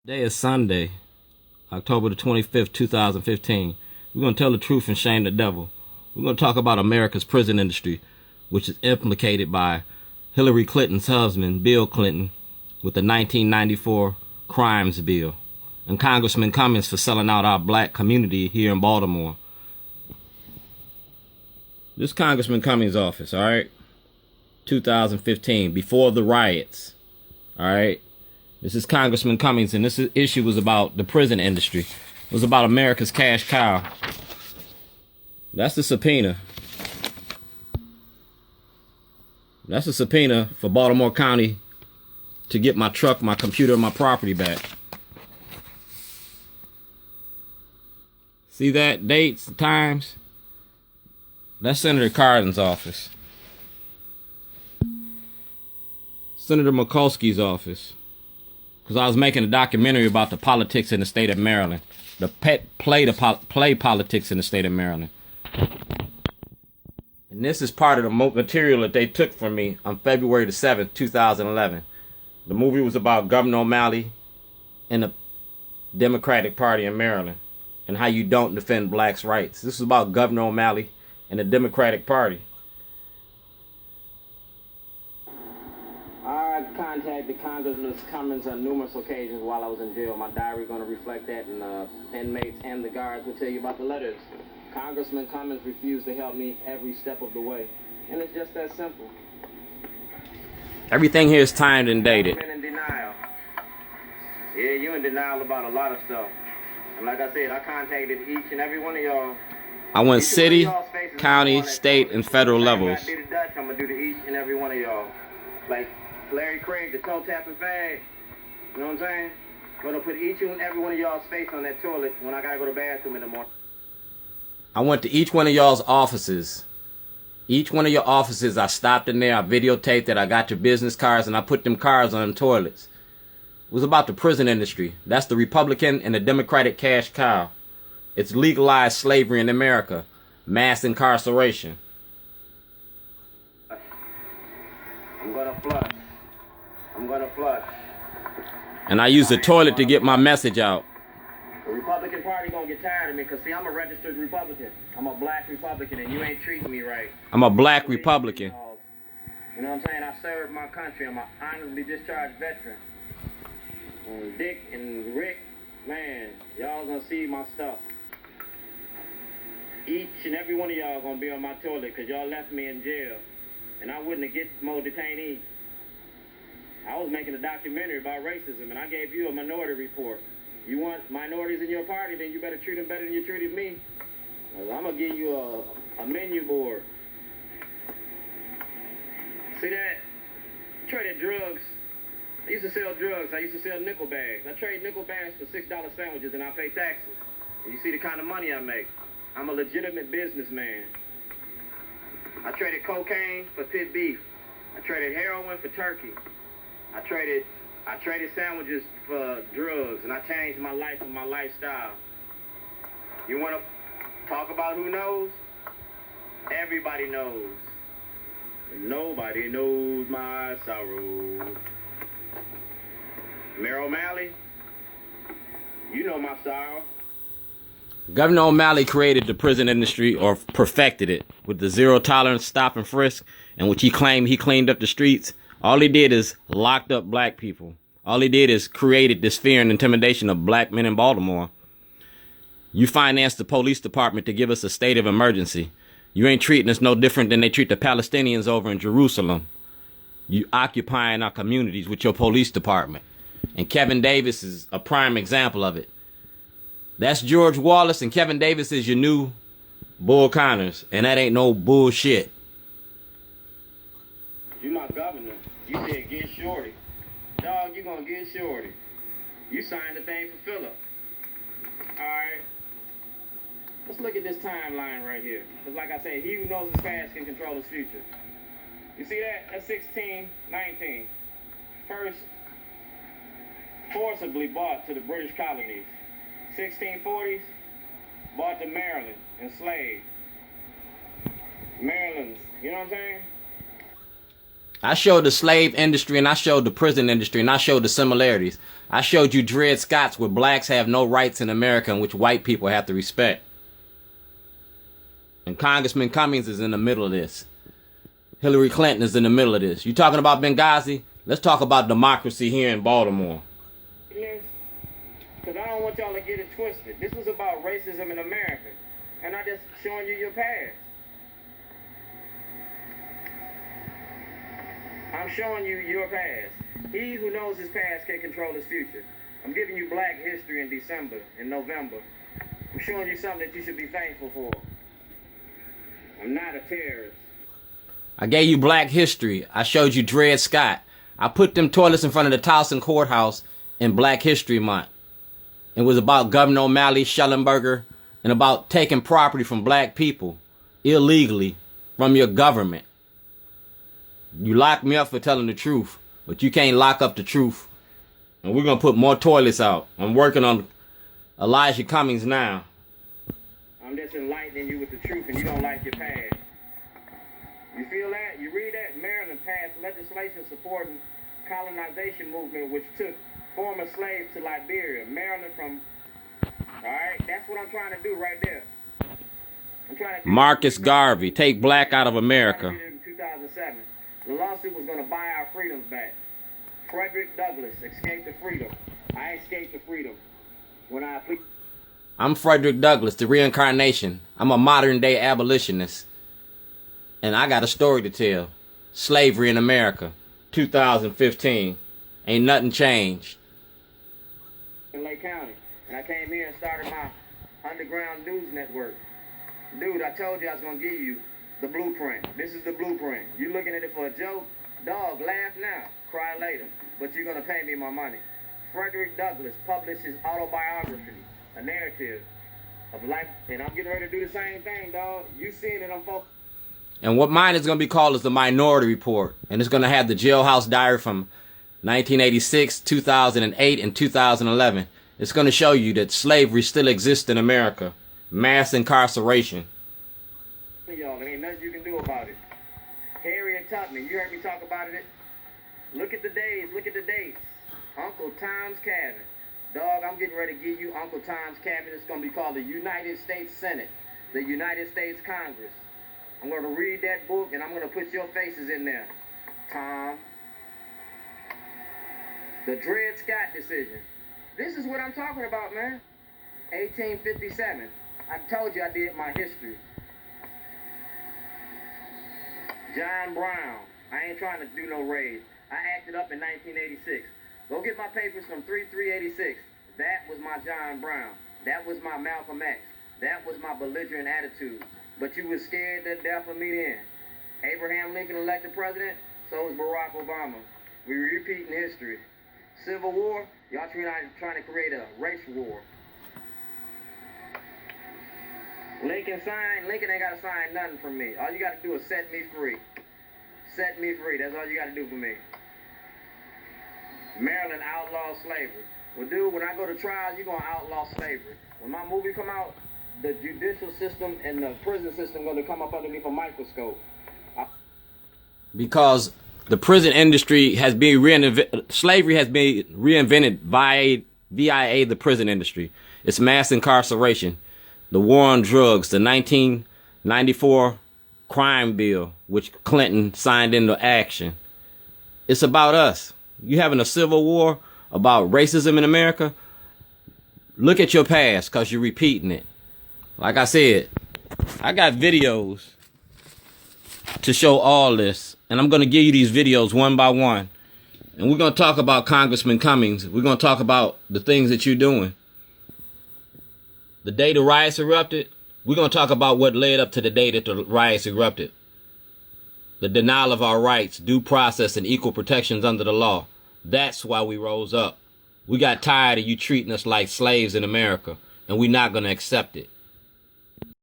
Today is Sunday, October the 25th, 2015. We're going to tell the truth and shame the devil. We're going to talk about America's prison industry, which is implicated by Hillary Clinton's husband, Bill Clinton, with the 1994 Crimes Bill, and Congressman Cummings for selling out our black community here in Baltimore. This Congressman Cummings' office, all right? 2015, before the riots, all right? This is Congressman Cummings, and this issue was about the prison industry. It was about America's cash cow. That's the subpoena. That's a subpoena for Baltimore County to get my truck, my computer, and my property back. See that? Dates, times? That's Senator Cardin's office. Senator Mikulski's office. Because I was making a documentary about the politics in the state of Maryland. The play politics in the state of Maryland. And this is part of the material that they took from me on February the 7th, 2011. The movie was about Governor O'Malley and the Democratic Party in Maryland and how you don't defend blacks' rights. This is about Governor O'Malley and the Democratic Party. I contacted Congressman Cummings on numerous occasions while I was in jail. My diary is going to reflect that, and inmates and the guards will tell you about the letters. Congressman Cummings refused to help me every step of the way, and it's just that simple. Everything here is timed and dated. I've been in denial. Yeah, you're in denial about a lot of stuff. And like I said, I contacted each and every one of y'all. I went city, county, state, and federal levels. I did a Dutch, I'm going to do to each and every one of y'all. Like Larry Craig, the toe tapping fag. You know what I'm saying? I'm going to put each and every one of y'all's face on that toilet when I got to go to the bathroom in the morning. I went to each one of y'all's offices. Each one of your offices, I stopped in there, I videotaped it, I got your business cards, and I put them cards on them toilets. It was about the prison industry. That's the Republican and the Democratic cash cow. It's legalized slavery in America. Mass incarceration. I'm gonna flush. I'm gonna flush. And I use the toilet to get my message out. The Republican Party gonna get tired of me, because see, I'm a registered Republican. I'm a black Republican, and you ain't treating me right. I'm a black Republican. You know what I'm saying? I served my country. I'm an honorably discharged veteran. And Dick and Rick, man, y'all gonna see my stuff. Each and every one of y'all gonna be on my toilet, because y'all left me in jail. And I wouldn't have get more detainees. I was making a documentary about racism, and I gave you a minority report. You want minorities in your party, then you better treat them better than you treated me. I'm going to give you a menu board. See that? I traded drugs. I used to sell drugs. I used to sell nickel bags. I trade nickel bags for $6 sandwiches, and I pay taxes. And you see the kind of money I make. I'm a legitimate businessman. I traded cocaine for pit beef. I traded heroin for turkey. I traded sandwiches for drugs, and I changed my life and my lifestyle. You want to talk about who knows? Everybody knows. But nobody knows my sorrow. Mayor O'Malley, you know my sorrow. Governor O'Malley created the prison industry, or perfected it, with the zero tolerance stop and frisk, in which he claimed he cleaned up the streets. All he did is locked up black people. All he did is created this fear and intimidation of black men in Baltimore. You financed the police department to give us a state of emergency. You ain't treating us no different than they treat the Palestinians over in Jerusalem. You occupying our communities with your police department. And Kevin Davis is a prime example of it. That's George Wallace, and Kevin Davis is your new Bull Connors, and that ain't no bullshit. You my governor. You said get shorty. Dog, you gonna get shorty. You signed the thing for Phillip. Alright. Let's look at this timeline right here. Because like I said, he who knows his past can control his future. You see that? That's 1619. First forcibly bought to the British colonies. 1640s, bought to Maryland, enslaved. Maryland's, you know what I'm saying? I showed the slave industry and I showed the prison industry and I showed the similarities. I showed you Dred Scott's where blacks have no rights in America and which white people have to respect. And Congressman Cummings is in the middle of this. Hillary Clinton is in the middle of this. You talking about Benghazi? Let's talk about democracy here in Baltimore. Because I don't want y'all to get it twisted. This was about racism in America. And I just showing you your past. I'm showing you your past. He who knows his past can control his future. I'm giving you Black History in November. I'm showing you something that you should be thankful for. I'm not a terrorist. I gave you Black History. I showed you Dred Scott. I put them toilets in front of the Towson Courthouse in Black History Month. It was about Governor O'Malley, Schellenberger, and about taking property from black people illegally from your government. You locked me up for telling the truth, but you can't lock up the truth. And we're going to put more toilets out. I'm working on Elijah Cummings now. I'm just enlightening you with the truth, and you don't like your past. You feel that? You read that? Maryland passed legislation supporting colonization movement, which took former slaves to Liberia. Maryland from... All right? That's what I'm trying to do right there. I'm trying to Marcus Garvey, take black out of America. In 2007. The lawsuit was going to buy our freedoms back. Frederick Douglass escaped the freedom. I escaped the freedom. I'm Frederick Douglass, the reincarnation. I'm a modern day abolitionist. And I got a story to tell. Slavery in America, 2015. Ain't nothing changed. In Lake County. And I came here and started my underground news network. Dude, I told you I was going to give you the blueprint. This is the blueprint. You looking at it for a joke? Dog, laugh now, cry later. But you're going to pay me my money. Frederick Douglass published his autobiography, a narrative of life. And I'm getting ready to do the same thing, dog. You seen it, I'm focused. And what mine is going to be called is the Minority Report. And it's going to have the jailhouse diary from 1986, 2008, and 2011. It's going to show you that slavery still exists in America. Mass incarceration. Y'all, there ain't nothing you can do about it. Harriet Tubman, you heard me talk about it. Look at the days, look at the dates. Uncle Tom's Cabin. Dog, I'm getting ready to give you Uncle Tom's Cabin. It's going to be called the United States Senate, the United States Congress. I'm going to read that book and I'm going to put your faces in there. Tom. The Dred Scott decision. This is what I'm talking about, man. 1857. I told you I did my history. John Brown. I ain't trying to do no raid. I acted up in 1986. Go get my papers from 3386. That was my John Brown. That was my Malcolm X. That was my belligerent attitude. But you was scared to death of me then. Abraham Lincoln elected president, so was Barack Obama. We repeating history. Civil War, y'all trying to create a race war. Lincoln signed. Lincoln ain't got to sign nothing from me. All you got to do is set me free. Set me free. That's all you got to do for me. Maryland outlawed slavery. Well, dude, when I go to trial, you're going to outlaw slavery. When my movie come out, the judicial system and the prison system going to come up underneath a microscope. Because the prison industry has been reinvented. Slavery has been reinvented via the prison industry. It's mass incarceration. The war on drugs, the 1994 crime bill, which Clinton signed into action. It's about us. You having a civil war about racism in America? Look at your past, because you're repeating it. Like I said, I got videos to show all this. And I'm going to give you these videos one by one. And we're going to talk about Congressman Cummings. We're going to talk about the things that you're doing. The day the riots erupted, we're going to talk about what led up to the day that the riots erupted. The denial of our rights, due process, and equal protections under the law. That's why we rose up. We got tired of you treating us like slaves in America, and we're not going to accept it.